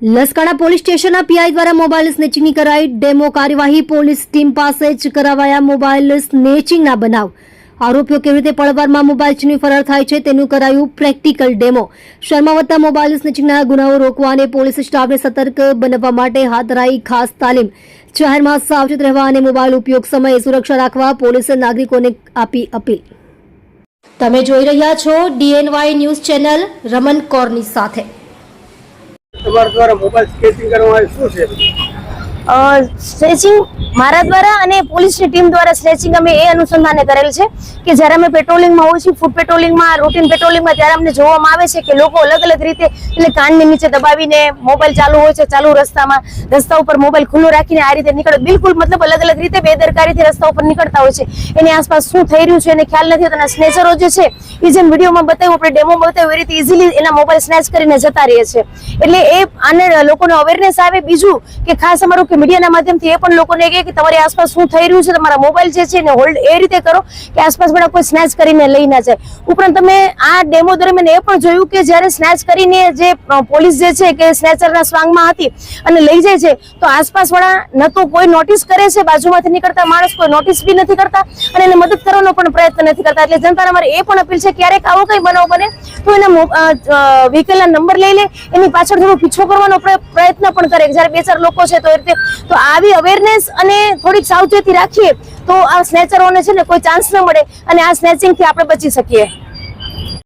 Laskana police સ્ટેશનના PI દ્વારા mobile સ્નેચિંગની કરાઈ ડેમો કાર્યવાહી. પોલીસ ટીમ પાસે જ કરાવાયા મોબાઈલ સ્નેચિંગના બનાવ. આરોપીઓ કેવી રીતે પળવારમાં મોબાઈલ છીનવી ફરાર થાય છે તેનું કરાયું પ્રેક્ટિકલ ડેમો. શહેરમાં વધતા મોબાઈલ સ્નેચિંગના ગુનાઓ રોકવા અને પોલીસ સ્ટાફને સતર્ક બનવા માટે હાથ ધરાઈ ખાસ તાલીમ. જાહેરમાં સાવચેત રહેવા અને મોબાઈલ ઉપયોગ સમયે સુરક્ષા રાખવા પોલીસે નાગરિકોને આપી અપીલ. તમે જોઈ રહ્યા છો DNY ન્યૂઝ ચેનલ રમન કૌરની સાથે. તમારા દ્વારા મોબાઈલ સ્કેચિંગ કરવામાં આવે શું છે? સ્નેચિંગ મારા દ્વારા અને પોલીસની ટીમ દ્વારા સ્નેચિંગ અમે એ અનુસંધાને કરેલ છે કે જ્યારે અમે પેટ્રોલિંગમાં હોઈએ છીએ, ફૂડ પેટ્રોલિંગમાં, રૂટીન પેટ્રોલિંગમાં, ત્યારે અમને જોવામાં આવે છે કે લોકો અલગ અલગ રીતે એટલે કાનની નીચે દબાવીને મોબાઈલ ચાલુ હોય છે, ચાલુ રસ્તા ઉપર મોબાઈલ ખુલ્લો રાખીને આ રીતે નીકળે, બિલકુલ મતલબ અલગ અલગ રીતે બેદરકારીથી રસ્તા ઉપર નીકળતા હોય છે. એની આસપાસ શું થઈ રહ્યું છે એને ખ્યાલ નથી હોતો. સ્નેચરો જે છે એ જેમ વિડીયોમાં બતાવ્યું, આપણે ડેમોમાં બતાવ્યું, એ રીતે ઇઝીલી એના મોબાઈલ સ્નેચ કરીને જતા રહે છે. એટલે એ આને લોકોને અવેરનેસ આવે. બીજું કે ખાસ અમારું કે મીડિયાના માધ્યમથી એ પણ લોકોને કહે કે તમારી આસપાસ શું થઈ રહ્યું છે, તમારા મોબાઈલ જે છે એને હોલ્ડ એ રીતે કરો કે આસપાસ બધા કોઈ સ્નેચ કરીને લઈ ના જાય. ઉપરાંત તમે આ ડેમો દરમિયાન એ પણ જોયું કે જ્યારે સ્નેચ કરીને જે પોલીસ જે છે કે સ્નેચરના સ્વાંગમાં હતી અને લઈ જાય છે, તો આસપાસ વાળા ન તો કોઈ નોટિસ કરે છે, બાજુમાંથી નીકળતા માણસ કોઈ નોટિસ બી નથી કરતા અને એને મદદ કરવાનો પણ પ્રયત્ન નથી કરતા. એટલે જનતાને અમારે એ પણ અપીલ છે, ક્યારેક આવો કઈ બનાવ બને તો એના વ્હીકલના નંબર લઈ લે, એની પાછળ થોડો પીછો કરવાનો પ્રયત્ન પણ કરે. જયારે બે ચાર લોકો છે તો એ રીતે તો આવી અવેરનેસ અને થોડીક સાવચેતી રાખીએ તો આ સ્નેચરોને છે ને કોઈ ચાન્સ ન મળે અને આ સ્નેચિંગ થી આપણે બચી શકીએ.